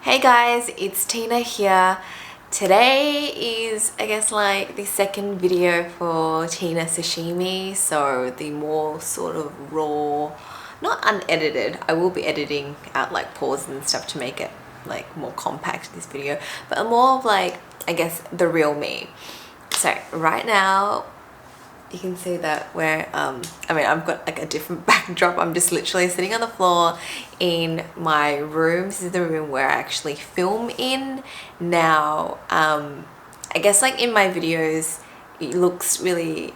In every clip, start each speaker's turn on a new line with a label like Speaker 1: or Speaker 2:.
Speaker 1: Hey guys, it's Tina here. Today is, I guess, like the second video for Tina Sashimi, so the more sort of raw, not unedited. I will be editing out like pauses and stuff to make it like more compact, this video, but more of like, I guess, the real me. So right now you can see that where I've got like a different backdrop. I'm just literally sitting on the floor in my room. This is the room where I actually film in now. I guess like in my videos it looks really,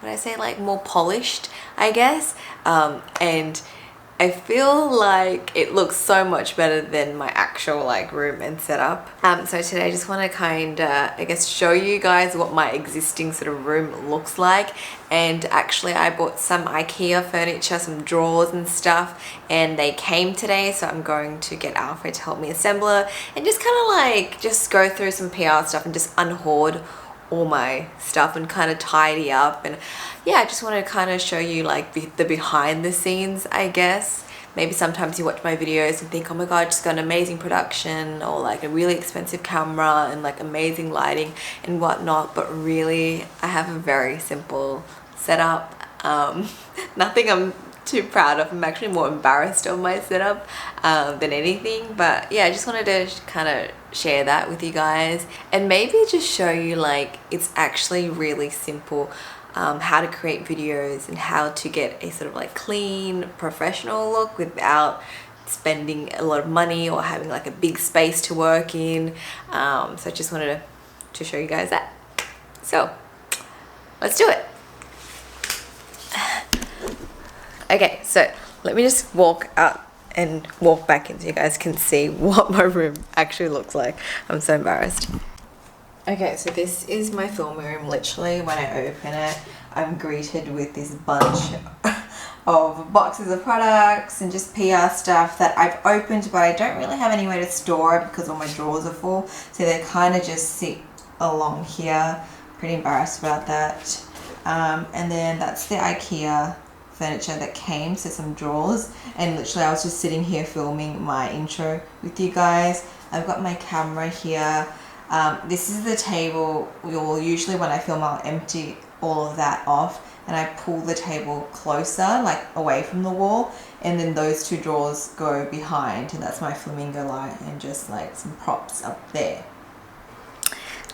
Speaker 1: what I say, like more polished, I guess, and I feel like it looks so much better than my actual like room and setup. So today I just want to kind of, I guess, show you guys what my existing sort of room looks like. And actually I bought some IKEA furniture, some drawers and stuff, and they came today, so I'm going to get Alfred to help me assemble it and just kind of like just go through some PR stuff and just unhoard all my stuff and kind of tidy up. And yeah, I just want to kind of show you like the behind the scenes, I guess. Maybe sometimes you watch my videos and think, oh my god, just got an amazing production or like a really expensive camera and like amazing lighting and whatnot, but really I have a very simple setup. Nothing I'm too proud of. I'm actually more embarrassed of my setup than anything, but yeah, I just wanted to kind of share that with you guys and maybe just show you like it's actually really simple, how to create videos and how to get a sort of like clean professional look without spending a lot of money or having like a big space to work in. So I just wanted to show you guys that. So let's do it. Okay, so let me just walk out and walk back in so you guys can see what my room actually looks like. I'm so embarrassed. Okay, so this is my filming room. Literally, when I open it, I'm greeted with this bunch of boxes of products and just PR stuff that I've opened, but I don't really have anywhere to store it because all my drawers are full. So they kind of just sit along here. Pretty embarrassed about that. And then that's the IKEA furniture that came, so some drawers, and literally I was just sitting here filming my intro with you guys. I've got my camera here. This is the table. Usually when I film, I'll empty all of that off and I pull the table closer, like away from the wall, and then those two drawers go behind, and that's my flamingo light and just like some props up there.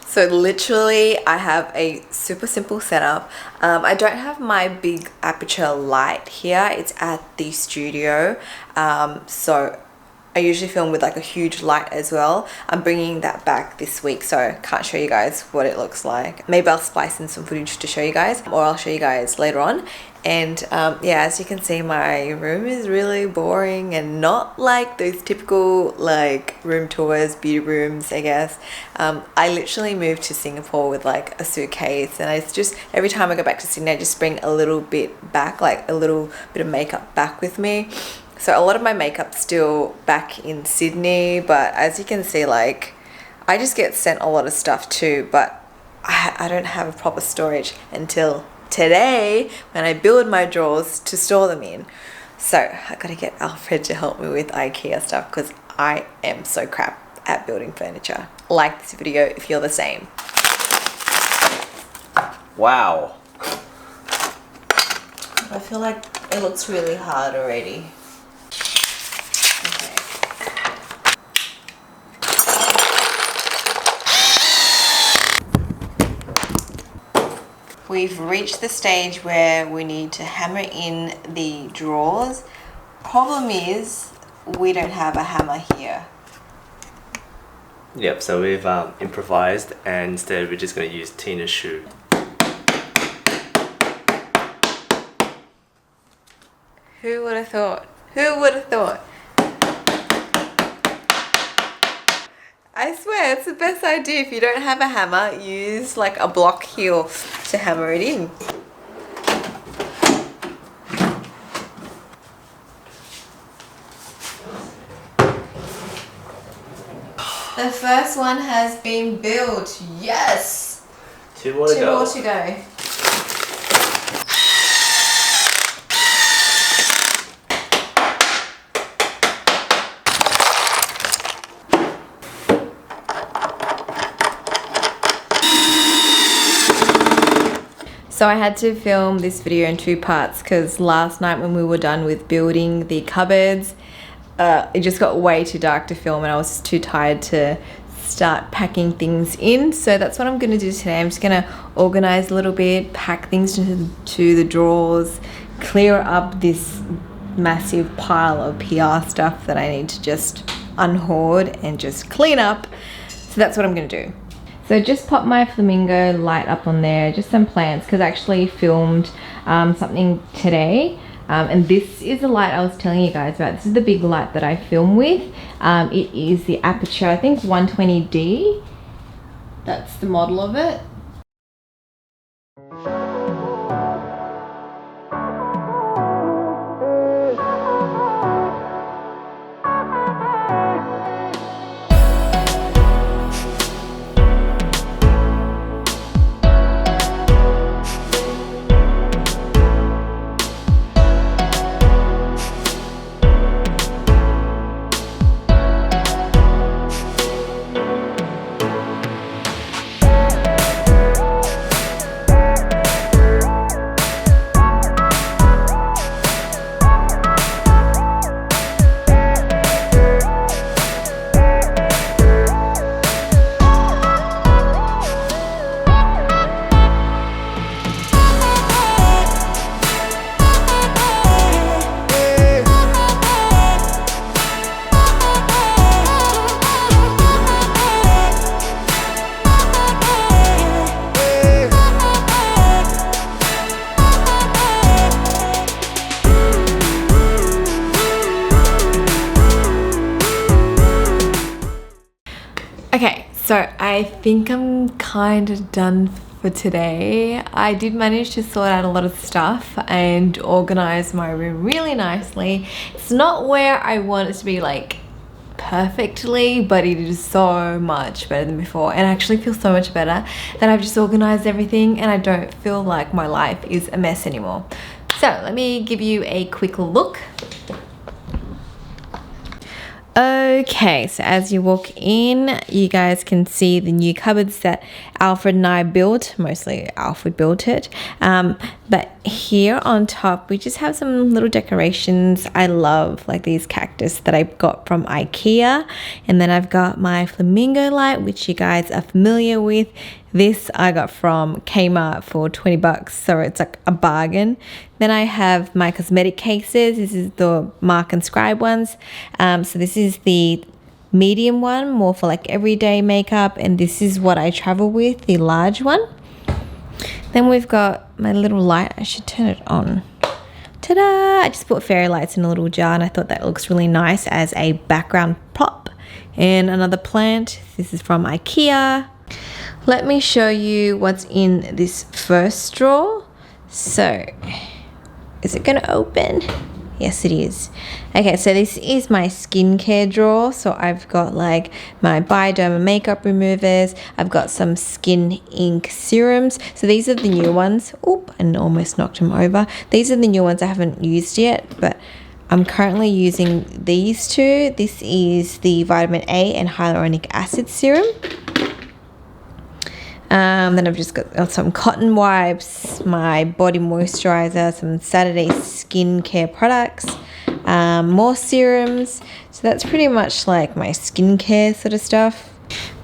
Speaker 1: So literally I have a super simple setup. I don't have my big aperture light here. It's at the studio. So I usually film with like a huge light as well. I'm bringing that back this week, so can't show you guys what it looks like. Maybe I'll splice in some footage to show you guys, or I'll show you guys later on. And yeah, as you can see, my room is really boring and not like those typical like room tours, beauty rooms, I guess. I literally moved to Singapore with like a suitcase, and it's just every time I go back to Sydney I just bring a little bit back, like a little bit of makeup back with me. So a lot of my makeup's still back in Sydney, but as you can see, like I just get sent a lot of stuff too, but I don't have a proper storage until today when I build my drawers to store them in. So I gotta get Alfred to help me with IKEA stuff because I am so crap at building furniture. Like this video if you're the same.
Speaker 2: Wow.
Speaker 1: I feel like it looks really hard already. We've reached the stage where we need to hammer in the drawers. Problem is, we don't have a hammer here.
Speaker 2: Yep, so we've improvised, and instead we're just going to use Tina's shoe.
Speaker 1: Who would have thought? Who would have thought? I swear, it's the best idea. If you don't have a hammer, use like a block heel to hammer it in. The first one has been built. Yes!
Speaker 2: Two more to go.
Speaker 1: Two more to go. So I had to film this video in 2 parts because last night when we were done with building the cupboards, it just got way too dark to film and I was just too tired to start packing things in. So that's what I'm going to do today. I'm just going to organize a little bit, pack things to the drawers, clear up this massive pile of PR stuff that I need to just unhoard and just clean up. So that's what I'm going to do. So just pop my flamingo light up on there, just some plants, because I actually filmed something today. And this is the light I was telling you guys about. This is the big light that I film with. It is the Aperture, I think 120D. That's the model of it. Okay, so I think I'm kind of done for today. I did manage to sort out a lot of stuff and organize my room really nicely. It's not where I want it to be like perfectly, but it is so much better than before, and I actually feel so much better that I've just organized everything and I don't feel like my life is a mess anymore. So let me give you a quick look. Okay, so as you walk in, you guys can see the new cupboards that Alfred and I built. Mostly Alfred built it. But here on top, we just have some little decorations. I love like these cactus that I got from IKEA. And then I've got my flamingo light, which you guys are familiar with. This I got from Kmart for 20 bucks, so it's like a bargain. Then I have my cosmetic cases. This is the Mark and Scribe ones. So this is the medium one, more for like everyday makeup, and this is what I travel with, the large one. Then we've got my little light. I should turn it on. Ta-da! I just put fairy lights in a little jar and I thought that looks really nice as a background prop. And another plant. This is from IKEA. Let me show you what's in this first drawer. So, is it going to open? Yes, it is. Okay, so this is my skincare drawer. So I've got like my Bioderma makeup removers. I've got some skin ink serums. So these are the new ones. Oop, and almost knocked them over. These are the new ones I haven't used yet, but I'm currently using these two. This is the vitamin A and hyaluronic acid serum. Then I've just got some cotton wipes, my body moisturizer, some Saturday skincare products, more serums. So that's pretty much like my skincare sort of stuff.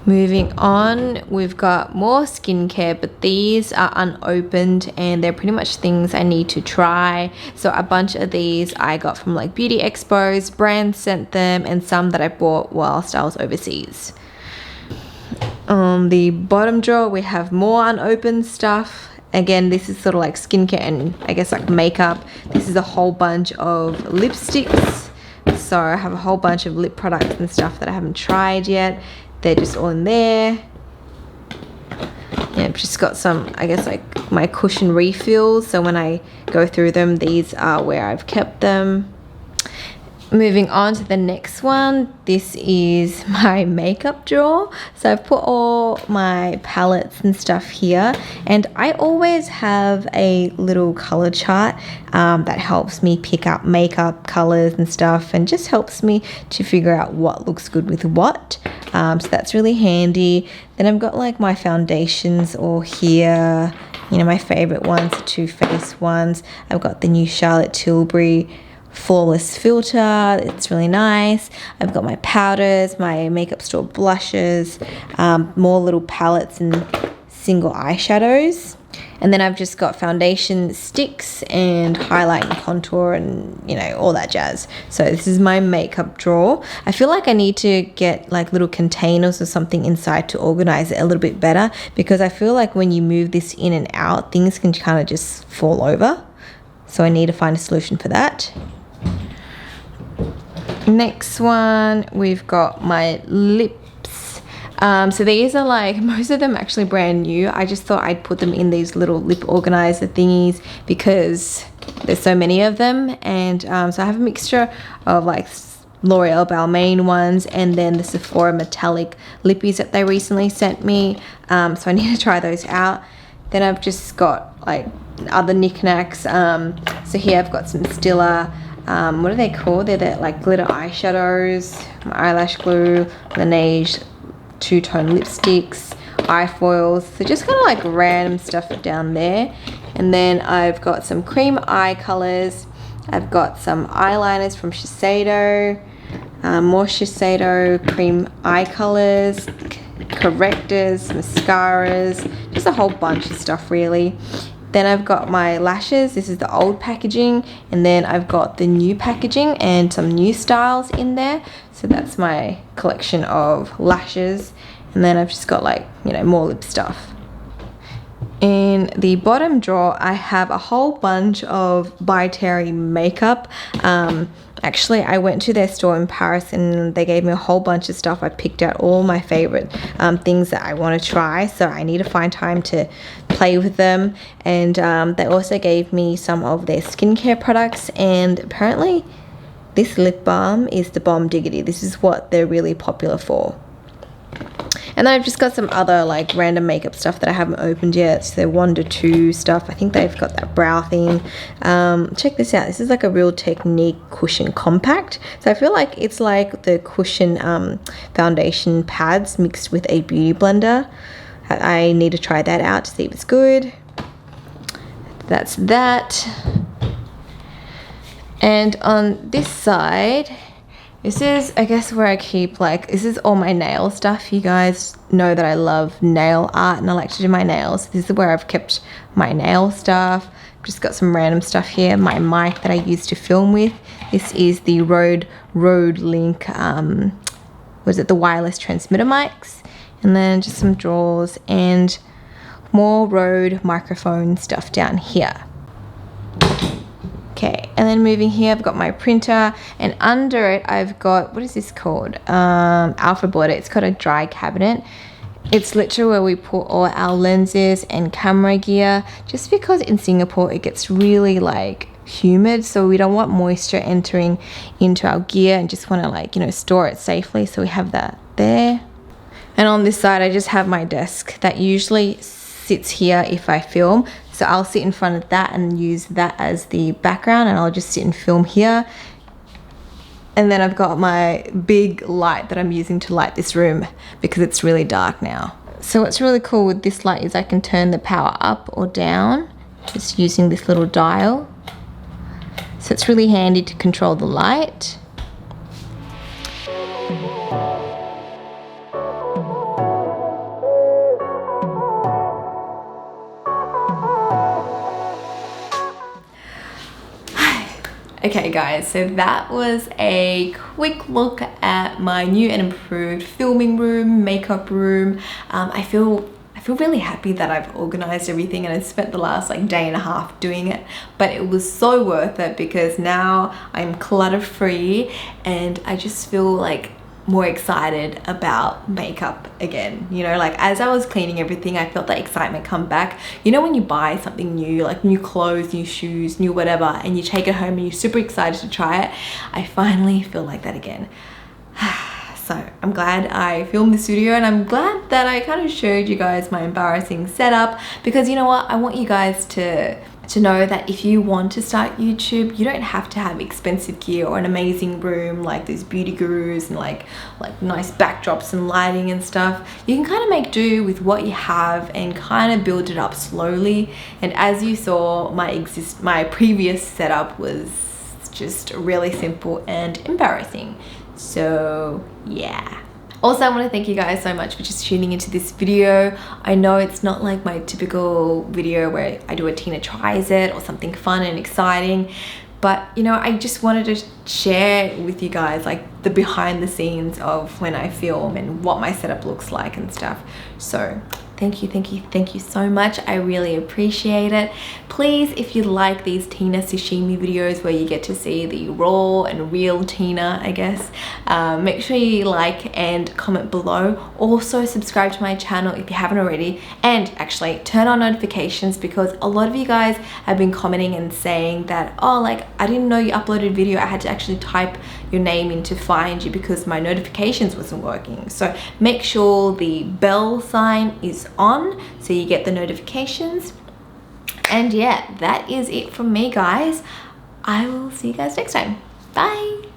Speaker 1: Moving on, we've got more skincare, but these are unopened and they're pretty much things I need to try. So a bunch of these I got from like beauty expos, brands sent them, and some that I bought whilst I was overseas. On the bottom drawer, we have more unopened stuff. Again, this is sort of like skincare and I guess like makeup. This is a whole bunch of lipsticks. So I have a whole bunch of lip products and stuff that I haven't tried yet. They're just all in there. Yeah, I've just got some, I guess like my cushion refills. So when I go through them, these are where I've kept them. Moving on to the next one, this is my makeup drawer. So I've put all my palettes and stuff here, and I always have a little color chart that helps me pick up makeup colors and stuff, and just helps me to figure out what looks good with what. So that's really handy. Then I've got like my foundations all here, you know, my favorite ones, the Too Faced ones. I've got the new Charlotte Tilbury Flawless filter. It's really nice. I've got my powders, my makeup store blushes, more little palettes and single eyeshadows. And then I've just got foundation sticks and highlight and contour and, you know, all that jazz. So this is my makeup drawer. I feel like I need to get like little containers or something inside to organize it a little bit better, because I feel like when you move this in and out, things can kind of just fall over. So I need to find a solution for that. Next one, we've got my lips. So these are like, most of them actually brand new. I just thought I'd put them in these little lip organizer thingies because there's so many of them. And so I have a mixture of like L'Oreal Balmain ones and then the Sephora metallic lippies that they recently sent me. So I need to try those out. Then I've just got like other knickknacks. So here I've got some Stila, what are they called? They're like glitter eyeshadows, my eyelash glue, Laneige two-tone lipsticks, eye foils. So just kind of like random stuff down there. And then I've got some cream eye colors. I've got some eyeliners from Shiseido, more Shiseido cream eye colors, correctors, mascaras, just a whole bunch of stuff really. Then I've got my lashes. This is the old packaging, and then I've got the new packaging and some new styles in there. So that's my collection of lashes. And then I've just got like, you know, more lip stuff. In the bottom drawer, I have a whole bunch of By Terry makeup. Actually, I went to their store in Paris and they gave me a whole bunch of stuff. I picked out all my favorite things that I want to try. So I need to find time to play with them. And they also gave me some of their skincare products. And apparently this lip balm is the Bomb Diggity. This is what they're really popular for. And then I've just got some other like random makeup stuff that I haven't opened yet. So Wonder 2 stuff. I think they've got that brow thing. Check this out. This is like a Real Technique cushion compact. So I feel like it's like the cushion foundation pads mixed with a beauty blender. I need to try that out to see if it's good. That's that. And on this side, this is, I guess, where I keep like, this is all my nail stuff. You guys know that I love nail art and I like to do my nails. This is where I've kept my nail stuff. Just got some random stuff here. My mic that I used to film with. This is the Rode Link, was it the wireless transmitter mics? And then just some drawers and more Rode microphone stuff down here. Okay, and then moving here, I've got my printer, and under it, I've got, what is this called? Alpha Border. It's got a dry cabinet. It's literally where we put all our lenses and camera gear, just because in Singapore, it gets really like humid, so we don't want moisture entering into our gear and just want to like, you know, store it safely. So we have that there. And on this side, I just have my desk that usually sits here if I film. So I'll sit in front of that and use that as the background, and I'll just sit and film here. And then I've got my big light that I'm using to light this room because it's really dark now. So what's really cool with this light is I can turn the power up or down just using this little dial. So it's really handy to control the light. Okay guys, so that was a quick look at my new and improved filming room, makeup room. I feel really happy that I've organized everything, and I spent the last like day and a half doing it, but it was so worth it because now I'm clutter free and I just feel like more excited about makeup again. You know, like as I was cleaning everything, I felt that excitement come back. You know, when you buy something new, like new clothes, new shoes, new whatever, and you take it home and you're super excited to try it, I finally feel like that again. So I'm glad I filmed this video, and I'm glad that I kind of showed you guys my embarrassing setup, because you know what, I want you guys to to know that if you want to start YouTube, you don't have to have expensive gear or an amazing room like these beauty gurus and like nice backdrops and lighting and stuff. You can kind of make do with what you have and kind of build it up slowly. And as you saw, my previous setup was just really simple and embarrassing. So yeah. Also, I want to thank you guys so much for just tuning into this video. I know it's not like my typical video where I do a Tina tries it or something fun and exciting, but you know, I just wanted to share with you guys like the behind the scenes of when I film and what my setup looks like and stuff. So thank you so much. I really appreciate it. Please, if you like these Tina Sashimi videos where you get to see the raw and real Tina, I guess, make sure you like and comment below. Also subscribe to my channel if you haven't already, and actually turn on notifications, because a lot of you guys have been commenting and saying that, oh, like I didn't know you uploaded a video, I had to actually type your name in to find you because my notifications wasn't working. So make sure the bell sign is on so you get the notifications. And yeah, that is it from me, guys. I will see you guys next time. Bye.